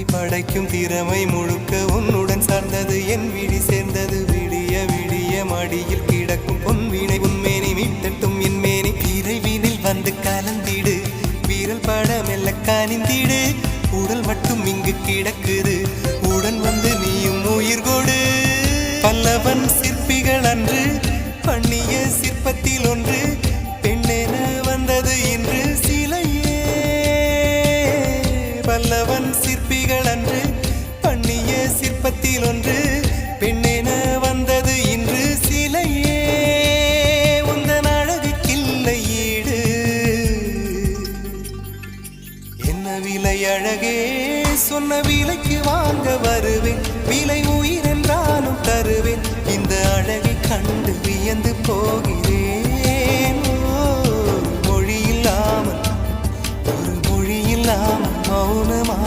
படைக்கும் திறமை முழுக்க உன்னுடன் சார்ந்தது என் விழி சேர்ந்தது விடிய விடிய மடியில் கிடக்கும் பொன்வினை உன்மேனி மீட்டட்டும் என் மேனி இறைவினில் வந்து கலந்திடு வீரல் பட மெல்ல காணிந்திடு உடல் மட்டும் இங்கு கிடக்குது உடன் வந்து நீயும் உயிர் கொடு பல்லவன் சிற்பிகள் அன்று பண்ணிய சிற்பத்தில் ஒன்று பெண்ணென வந்தது இன்று சிலையே பல்லவன் சிற்பிகள் அன்று பண்ணிய சிற்பத்தில் ஒன்று பெண்ணென வந்தது இன்று சிலையே உந்தன் அழகுக்கில்லை ஈடு என்ன விலை அழகே சொன்ன விலைக்கு வாங்க வருவேன் விலை உயிர் என்றாலும் தருவேன் இந்த அழகை கண்டு வியந்து போகிறேன் மொழி இல்லாமல் ஒரு மொழி இல்லாமல் மௌனமா